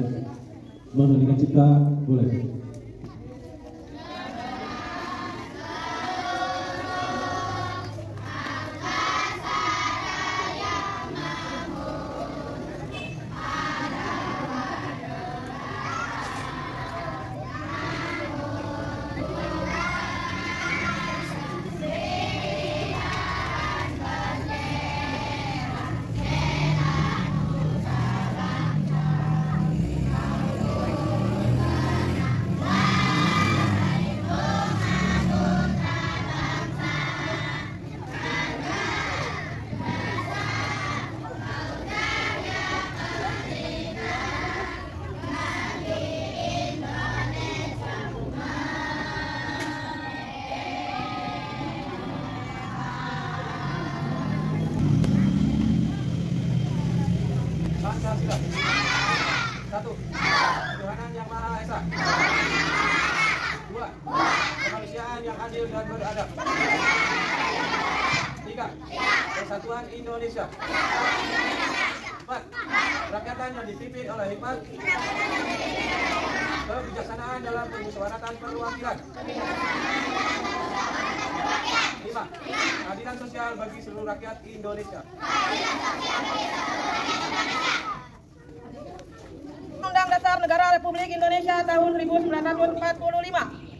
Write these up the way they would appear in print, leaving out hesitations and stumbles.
dipersilakan. Menghentikan cipta boleh. Pancasila. 1. Ketuhanan Yang Maha Esa. 2. Kemanusiaan yang adil dan beradab. 3. Persatuan Indonesia. 4. Kerakyatan yang dipimpin oleh hikmat, kebijaksanaan dalam permusyawaratan perwakilan. 5. Keadilan sosial bagi seluruh rakyat Indonesia. Undang Dasar Negara Republik Indonesia tahun 1945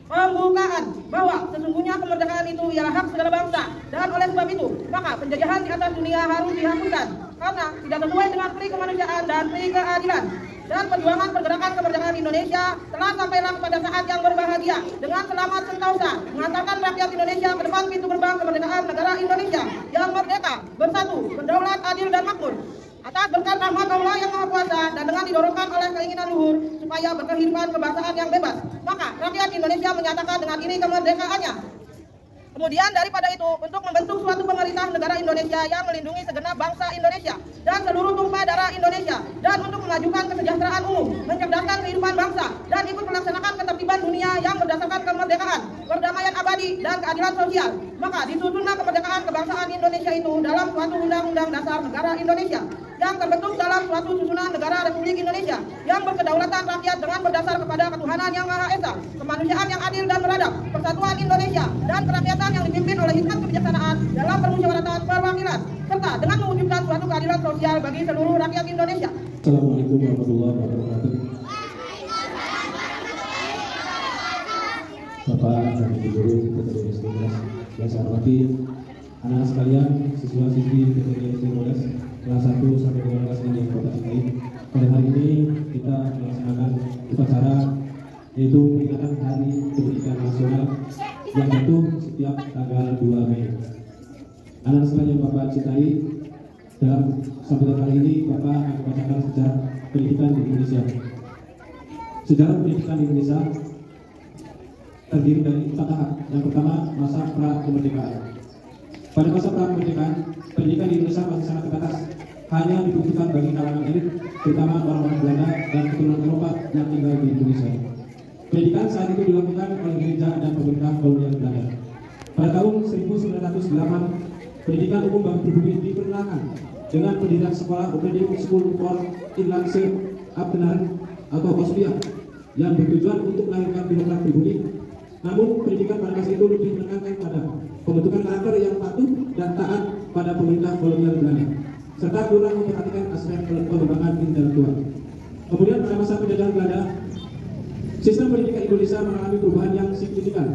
pembukaan bahwa sesungguhnya kemerdekaan itu ialah hak segala bangsa, dan oleh sebab itu maka penjajahan di atas dunia harus dihapuskan karena tidak sesuai dengan peri kemanusiaan dan peri keadilan. Dan perjuangan pergerakan kemerdekaan Indonesia telah sampailah pada saat yang berbahagia dengan selamat sentosa mengantarkan rakyat Indonesia ke depan pintu gerbang kemerdekaan negara Indonesia yang merdeka, bersatu, berdaulat, adil dan makmur. Atas berkat rahmat Allah yang Maha Kuasa dan dengan didorongkan oleh keinginan luhur supaya berkehidupan kebangsaan yang bebas, maka rakyat Indonesia menyatakan dengan ini kemerdekaannya. Kemudian daripada itu, untuk membentuk suatu pemerintah negara Indonesia yang melindungi segenap bangsa Indonesia dan seluruh tumpah darah Indonesia, dan untuk memajukan kesejahteraan umum, mencerdaskan kehidupan bangsa, dan ikut melaksanakan ketertiban dunia yang berdasarkan kemerdekaan, perdamaian abadi, dan keadilan sosial. Maka disusunlah kemerdekaan kebangsaan Indonesia itu dalam suatu undang-undang dasar negara Indonesia yang terbentuk dalam suatu susunan negara Republik Indonesia yang berkedaulatan rakyat dengan berdasar kepada ketuhanan Yang Maha Esa, kemanusiaan yang adil dan beradab, persatuan Indonesia, dan kerakyatan yang dipimpin oleh hikmat kebijaksanaan dalam permusyawaratan perwakilan, serta dengan mewujudkan suatu keadilan sosial bagi seluruh rakyat Indonesia. Assalamualaikum warahmatullahi wabarakatuh. Bapak dan Ibu Guru PTD SD 12 yang saya hormati, anak-anak sekalian, siswa-siswi PTD SD 12 kelas 1 sampai dengan kelas 6 yang Bapak cintai. Pada hari ini kita melaksanakan upacara yaitu peringatan Hari Pendidikan Nasional yang jatuh setiap tanggal 2 Mei. Anak-anak sekalian yang Bapak cintai, dalam sambutan kali ini Bapak akan membacakan sejarah pendidikan di Indonesia. Sejarah pendidikan di Indonesia terdiri dari 4 tahap. Yang pertama, masa pra-kemerdekaan. Pada masa pra-kemerdekaan, pendidikan di Indonesia masih sangat terbatas, hanya dibutuhkan bagi kalangan elit, terutama orang-orang Belanda dan keturunan Eropa yang tinggal di Indonesia. Pendidikan saat itu dilakukan oleh gereja dan pemerintah kolonial Belanda. Pada tahun 1908, pendidikan umum bagi pribumi diperkenalkan dengan pendirian sekolah Opening School for Inlandse Ambtenaren atau Australia yang bertujuan untuk melahirkan birokrat pribumi. Namun pendidikan pada masa itu lebih menekankan pada pembentukan karakter yang patuh dan taat pada pemerintah kolonial Belanda, serta kurang memperhatikan aspek pengembangan intelektual. Kemudian pada masa penjajahan Belanda, sistem pendidikan Indonesia mengalami perubahan yang signifikan.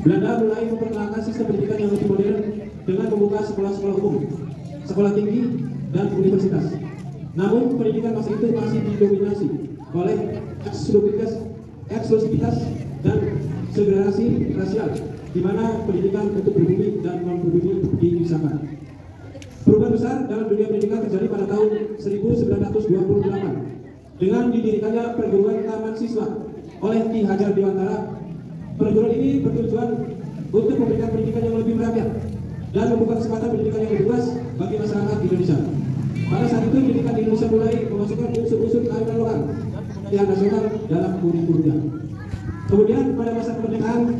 Belanda mulai memperkenalkan sistem pendidikan yang lebih modern dengan membuka sekolah-sekolah umum, sekolah tinggi, dan universitas. Namun pendidikan masa itu masih didominasi oleh eksklusivitas dan segregasi rasial, di mana pendidikan untuk pribumi dan non-pribumi dipisahkan. Perubahan besar dalam dunia pendidikan terjadi pada tahun 1928 dengan didirikannya perguruan taman siswa oleh Ki Hajar Dewantara. Perguruan ini bertujuan untuk memberikan pendidikan yang lebih merakyat dan membuka kesempatan pendidikan yang lebih luas bagi masyarakat Indonesia. Pada saat itu pendidikan di Indonesia mulai memasukkan unsur-unsur kearifan lokal yang nasional dalam kurikulumnya. Kemudian pada masa kemerdekaan,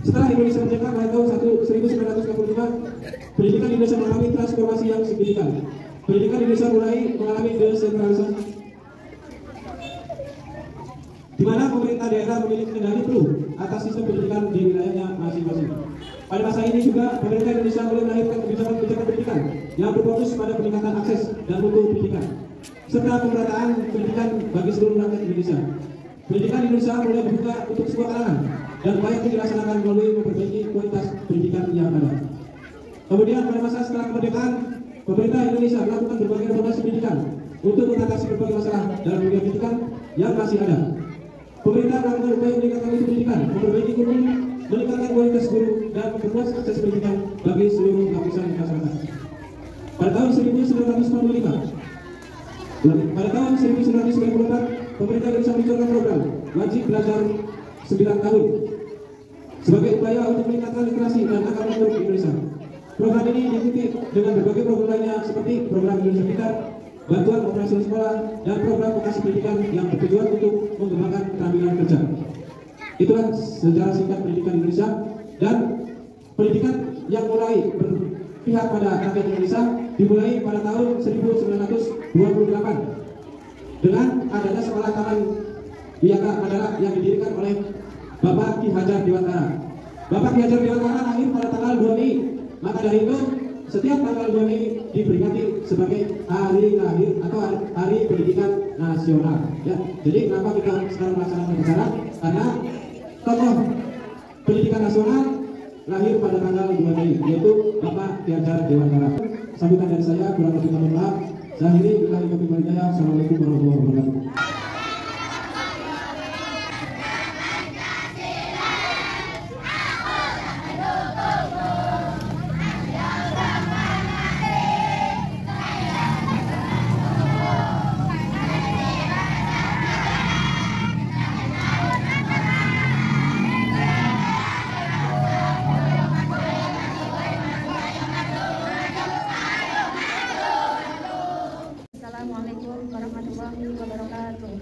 setelah Indonesia merdeka pada tahun 1945, pendidikan Indonesia mengalami transformasi yang signifikan. Pendidikan Indonesia mulai mengalami desentralisasi di mana pemerintah daerah memiliki kendali penuh atas sistem pendidikan di wilayahnya masing-masing. Pada masa ini juga pemerintah Indonesia mulai melahirkan kebijakan-kebijakan pendidikan yang berfokus pada peningkatan akses dan mutu pendidikan serta pemerataan pendidikan bagi seluruh rakyat Indonesia. Pendidikan Indonesia mulai dibuka untuk semua kalangan dan upaya itu dilaksanakan melalui memperbaiki kualitas pendidikan yang ada. Kemudian pada masa setelah kemerdekaan, pemerintah Indonesia melakukan berbagai reformasi pendidikan untuk mengatasi berbagai masalah dalam dunia pendidikan yang masih ada. Pemerintah melakukan upaya meningkatkan mutu pendidikan, memperbaiki kurikulum, meningkatkan kualitas guru, dan memperluas akses pendidikan bagi seluruh lapisan masyarakat. Pada tahun 1994, pemerintah Indonesia meluncurkan program wajib belajar 9 tahun sebagai upaya untuk meningkatkan literasi dan angka makmur di Indonesia. Program ini diikuti dengan berbagai program lainnya seperti program Indonesia Pintar, bantuan operasional sekolah, dan program vokasi pendidikan yang bertujuan untuk mengembangkan keterampilan kerja. Itulah sejarah singkat pendidikan Indonesia, dan pendidikan yang mulai berpihak pada rakyat Indonesia dimulai pada tahun 1928 dengan adanya sekolah taman Biaka Madara yang didirikan oleh Bapak Ki Hajar Dewantara. Bapak Ki Hajar Dewantara lahir pada tanggal 2 Mei, maka dari itu setiap tanggal 2 Mei diperingati sebagai hari lahir atau hari pendidikan nasional. Ya, jadi kenapa kita sekarang melaksanakan acara? Karena tokoh pendidikan nasional lahir pada tanggal 2 Mei, yaitu Bapak Ki Hajar Dewantara. Sambutan dari saya, kurang lebih mohon maaf. Saya ini billahi taufiq wal hidayah. Assalamualaikum warahmatullahi wabarakatuh. Assalamualaikum warahmatullahi wabarakatuh.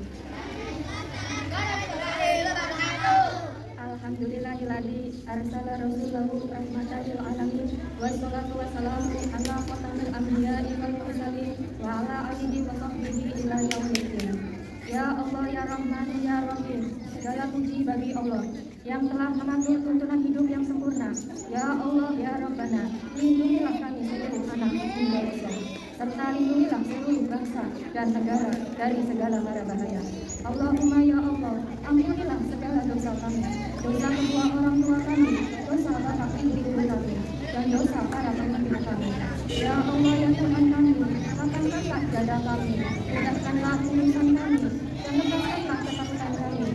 Alhamdulillahilladzi arsala rasulahu rahmatan lil alamin wassalatu wassalamu ala khatamil anbiya'i wal mursalin wa ala alihi wa sahbihi ila yaumiddin. Ya Allah, ya Rahman, ya Rahim, segala puji bagi Allah yang telah mengatur tuntunan hidup yang sempurna. Ya Allah, ya Rabbana, lindungilah kami seluruh anak Indonesia, serta lindungilah seluruh bangsa dan negara dari segala mara bahaya. Allahumma ya Allah, ampunilah segala dosa kami, dosa kedua orang tua kami, dosa bapak ibu kami, dan dosa para pemimpin kami. Ya Allah, ya Tuhan kami, lapangkanlah dada kami, mudahkanlah urusan kami, dan lepaskanlah ketakutan kami.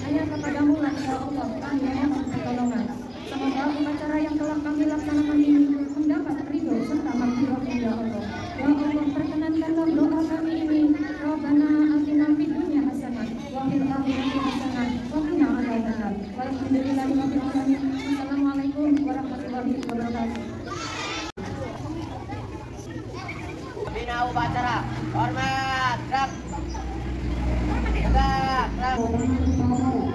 Hanya kepadamu lah ya Allah kami memohon pertolongan. Semoga upacara yang telah kami laksanakan ini mendapat ridho serta maghfirah ya Allah. Ya Allah, perkenankanlah doa kami ini. Rabbana atina fid dunya hasanah wa fil akhirati hasanah wa qina adzabannar. Walhamdulillahirabbil alamin. Assalamualaikum warahmatullahi wabarakatuh. Bina upacara, hormat, gerak, tegak, gerak.